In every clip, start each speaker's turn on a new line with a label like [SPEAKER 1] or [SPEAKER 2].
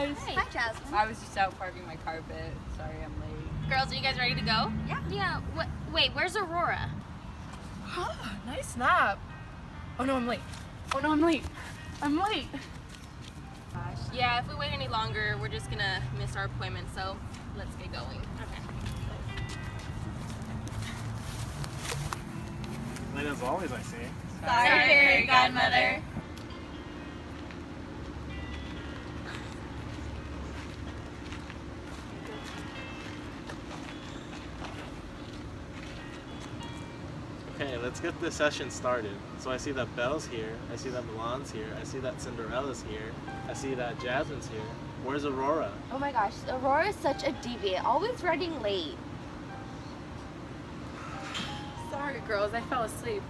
[SPEAKER 1] guys.
[SPEAKER 2] Hi, Jasmine.
[SPEAKER 1] I was just out parking my carpet. Sorry I'm late.
[SPEAKER 3] Girls, are you guys ready to go?
[SPEAKER 2] Yeah. Wait, where's Aurora?
[SPEAKER 4] Nice nap. Oh no, I'm late.
[SPEAKER 1] I'm late.
[SPEAKER 3] Gosh. Yeah, if we wait any longer, we're just gonna miss our appointment, so let's get going. Okay.
[SPEAKER 5] Late as always, I see.
[SPEAKER 3] Sorry, Fairy Godmother.
[SPEAKER 5] Okay, let's get the session started. So I see that Belle's here, I see that Milan's here, I see that Cinderella's here, I see that Jasmine's here. Where's Aurora?
[SPEAKER 2] Oh my gosh, Aurora is such a deviant, always running late.
[SPEAKER 1] Sorry, girls. I fell asleep.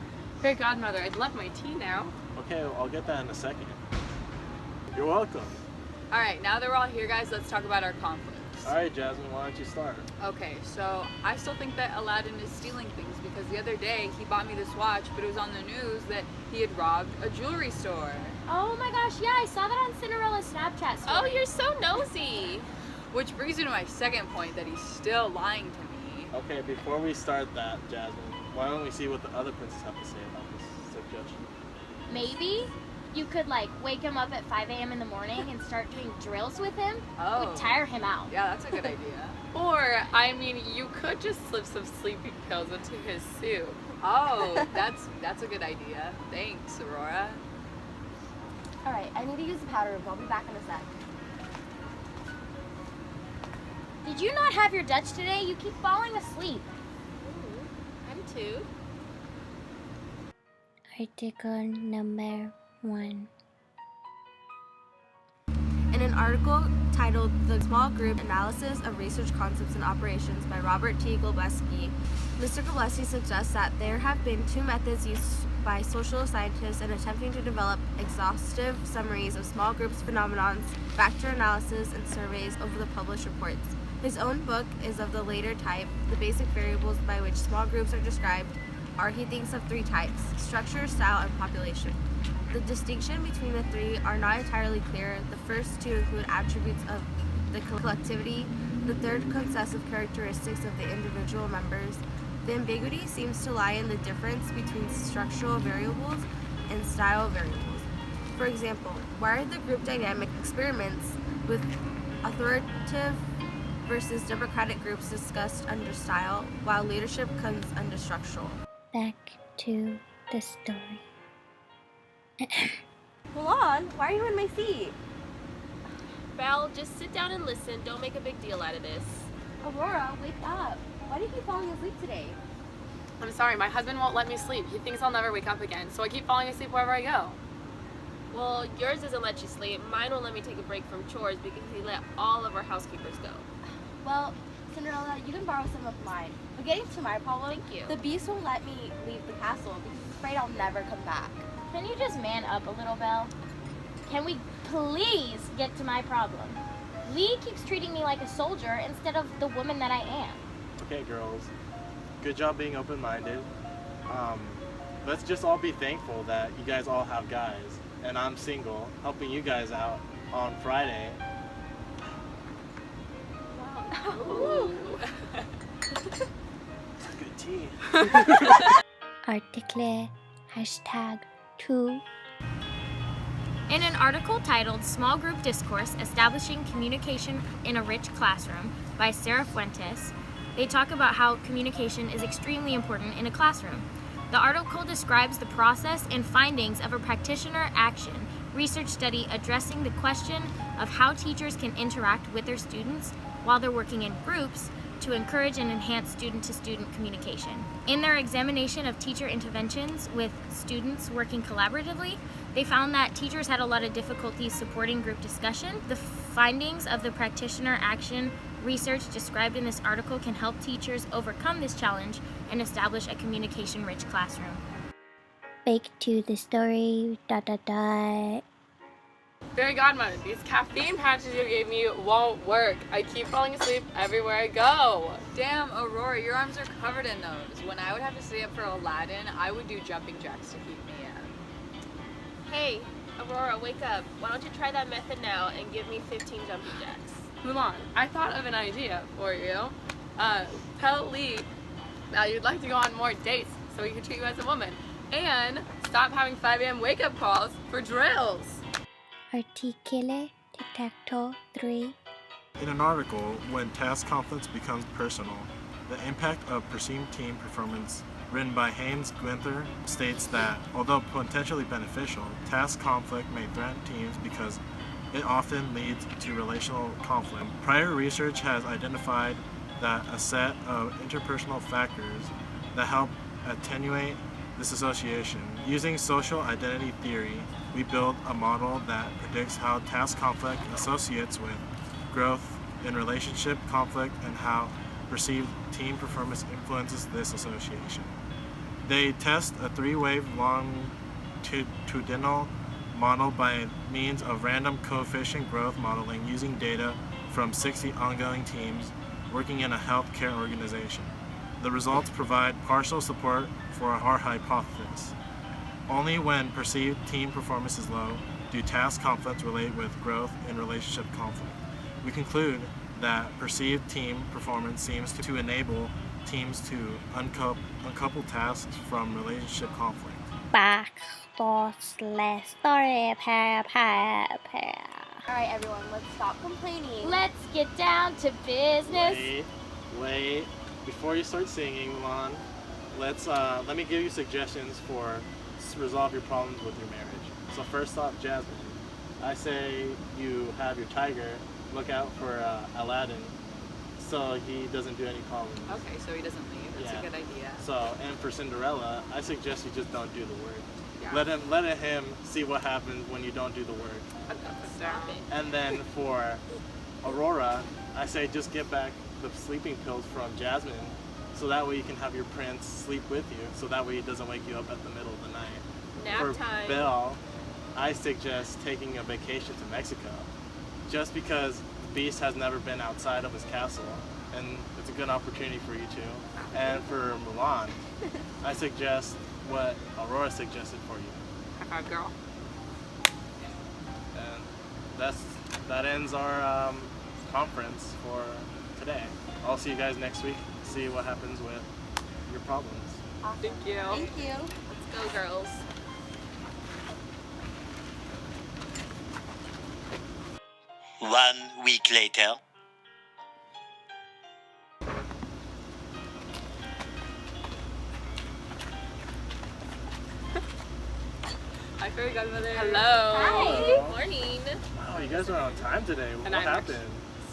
[SPEAKER 1] Fairy Godmother, I'd love my tea now.
[SPEAKER 5] Okay, I'll get that in a second. You're welcome.
[SPEAKER 1] All right, now that we're all here, guys, let's talk about our conflicts.
[SPEAKER 5] Alright, Jasmine, why don't you start?
[SPEAKER 1] Okay, so I still think that Aladdin is stealing things because the other day he bought me this watch, but it was on the news that he had robbed a jewelry store.
[SPEAKER 2] Oh my gosh, yeah, I saw that on Cinderella's Snapchat story.
[SPEAKER 3] Oh, you're so nosy.
[SPEAKER 1] Which brings me to my second point that he's still lying to me.
[SPEAKER 5] Okay, before we start that, Jasmine, why don't we see what the other princes have to say about this suggestion?
[SPEAKER 2] Maybe you could wake him up at 5 a.m. in the morning and start doing drills with him. It
[SPEAKER 1] Oh.
[SPEAKER 2] would tire him out.
[SPEAKER 1] Yeah, that's a good idea.
[SPEAKER 6] Or, I mean, you could just slip some sleeping pills into his soup.
[SPEAKER 1] Oh, that's a good idea. Thanks, Aurora.
[SPEAKER 2] Alright, I need to use the powder room. I'll be back in a sec. Did you not have your Dutch today? You keep falling asleep.
[SPEAKER 3] I'm too.
[SPEAKER 7] Article number 1.
[SPEAKER 8] In an article titled The Small Group Analysis of Research Concepts and Operations by Robert T. Golubsky, Mr. Golubsky suggests that there have been two methods used by social scientists in attempting to develop exhaustive summaries of small groups phenomenons, factor analysis, and surveys over the published reports. His own book is of the later type. The basic variables by which small groups are described are, he thinks, of three types: structure, style, and population. The distinction between the three are not entirely clear. The first two include attributes of the collectivity, the third consists of characteristics of the individual members. The ambiguity seems to lie in the difference between structural variables and style variables. For example, why are the group dynamic experiments with authoritative versus democratic groups discussed under style, while leadership comes under structural?
[SPEAKER 7] Back to the story.
[SPEAKER 8] Milan, why are you in my seat?
[SPEAKER 3] Belle, just sit down and listen. Don't make a big deal out of this.
[SPEAKER 2] Aurora, wake up. Why do you keep falling asleep today?
[SPEAKER 6] I'm sorry, my husband won't let me sleep. He thinks I'll never wake up again, so I keep falling asleep wherever I go.
[SPEAKER 3] Well, yours doesn't let you sleep. Mine won't let me take a break from chores because he let all of our housekeepers go.
[SPEAKER 2] Well, Cinderella, you can borrow some of mine. But getting to my problem,
[SPEAKER 3] Thank you.
[SPEAKER 2] the beast won't let me leave the castle because he's afraid I'll never come back. Can you just man up a little, Belle? Can we please get to my problem? Lee keeps treating me like a soldier instead of the woman that I am.
[SPEAKER 5] Okay, girls. Good job being open-minded. Let's just all be thankful that you guys all have guys, and I'm single, helping you guys out on Friday.
[SPEAKER 3] Ooh.
[SPEAKER 5] Good tea.
[SPEAKER 7] Article #2.
[SPEAKER 9] In an article titled Small Group Discourse Establishing Communication in a Rich Classroom by Sarah Fuentes, they talk about how communication is extremely important in a classroom. The article describes the process and findings of a practitioner action research study addressing the question of how teachers can interact with their students while they're working in groups to encourage and enhance student-to-student communication. In their examination of teacher interventions with students working collaboratively, they found that teachers had a lot of difficulty supporting group discussion. The findings of the practitioner action research described in this article can help teachers overcome this challenge and establish a communication-rich classroom.
[SPEAKER 7] Back to the story.
[SPEAKER 6] Fairy Godmother, these caffeine patches you gave me won't work. I keep falling asleep everywhere I go.
[SPEAKER 1] Damn, Aurora, your arms are covered in those. When I would have to stay up for Aladdin, I would do jumping jacks to keep me in.
[SPEAKER 3] Hey, Aurora, wake up. Why don't you try that method now and give me 15 jumping jacks?
[SPEAKER 6] Mulan, I thought of an idea for you. Tell Lee that you'd like to go on more dates so he can treat you as a woman. And stop having 5 a.m. wake-up calls for drills.
[SPEAKER 7] Articule Tic-Tac-Toe 3.
[SPEAKER 5] In an article, when task conflicts becomes personal, the impact of perceived team performance, written by Haynes Guenther, states that, although potentially beneficial, task conflict may threaten teams because it often leads to relational conflict. Prior research has identified that a set of interpersonal factors that help attenuate this association. Using social identity theory, we build a model that predicts how task conflict associates with growth in relationship conflict and how perceived team performance influences this association. They test a 3-wave longitudinal model by means of random coefficient growth modeling using data from 60 ongoing teams working in a healthcare organization. The results provide partial support for our hypothesis. Only when perceived team performance is low do task conflicts relate with growth in relationship conflict. We conclude that perceived team performance seems to enable teams to uncouple tasks from relationship conflict.
[SPEAKER 7] Back/story pair.
[SPEAKER 2] Alright, everyone, let's stop complaining.
[SPEAKER 9] Let's get down to business.
[SPEAKER 5] Wait. Before you start singing, Mulan, let me give you suggestions for resolve your problems with your marriage. So first off, Jasmine, I say you have your tiger look out for Aladdin so he doesn't do any problems.
[SPEAKER 1] Okay, so he doesn't leave. That's
[SPEAKER 5] Yeah.
[SPEAKER 1] a good idea.
[SPEAKER 5] So, and for Cinderella, I suggest you just don't do the work.
[SPEAKER 1] Yeah.
[SPEAKER 5] Let him see what happens when you don't do the work.
[SPEAKER 3] Stop it.
[SPEAKER 5] And then for Aurora, I say just get back the sleeping pills from Jasmine so that way you can have your prince sleep with you so that way he doesn't wake you up at the middle of the night.
[SPEAKER 3] Nap
[SPEAKER 5] For
[SPEAKER 3] time.
[SPEAKER 5] Belle, I suggest taking a vacation to Mexico just because Beast has never been outside of his castle and it's a good opportunity for you two. And for Mulan, I suggest what Aurora suggested for you.
[SPEAKER 1] High five, girl.
[SPEAKER 5] And that ends our conference for today. I'll see you guys next week. See what happens with your problems.
[SPEAKER 1] Thank you.
[SPEAKER 8] Thank you.
[SPEAKER 3] Let's go, girls.
[SPEAKER 10] One week later.
[SPEAKER 1] Hi, fairy godmother.
[SPEAKER 6] Hello.
[SPEAKER 5] Hi.
[SPEAKER 3] Morning.
[SPEAKER 5] Wow, you guys are on time today.
[SPEAKER 6] And
[SPEAKER 5] What
[SPEAKER 6] I'm
[SPEAKER 5] happened?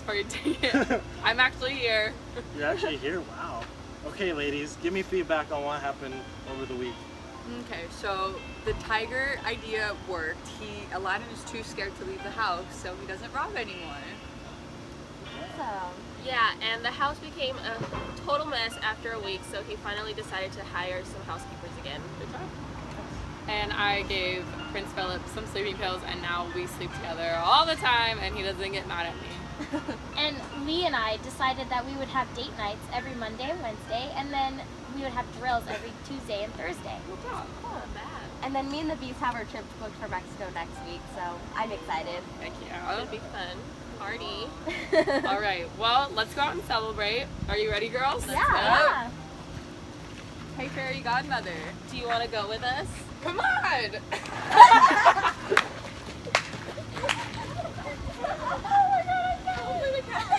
[SPEAKER 6] Sorry, dang it. I'm actually here.
[SPEAKER 5] You're actually here? Wow. Okay, ladies, give me feedback on what happened over the week.
[SPEAKER 1] Okay, so the tiger idea worked. Aladdin is too scared to leave the house, so he doesn't rob anyone.
[SPEAKER 2] Awesome.
[SPEAKER 3] Yeah, and the house became a total mess after a week, so he finally decided to hire some housekeepers again.
[SPEAKER 6] Good job. And I gave Prince Philip some sleeping pills, and now we sleep together all the time, and he doesn't get mad at me.
[SPEAKER 2] And Lee and I decided that we would have date nights every Monday and Wednesday, and then we would have drills every Tuesday and Thursday.
[SPEAKER 6] Good job.
[SPEAKER 3] Not bad.
[SPEAKER 8] And then me and the Bees have our trip booked for Mexico next week, so I'm excited.
[SPEAKER 6] Thank
[SPEAKER 3] It'll
[SPEAKER 6] you.
[SPEAKER 3] be fun. Party.
[SPEAKER 6] All right, well, let's go out and celebrate. Are you ready, girls?
[SPEAKER 2] Yeah.
[SPEAKER 1] Hey, fairy godmother.
[SPEAKER 3] Do you want to go with us?
[SPEAKER 6] Come on!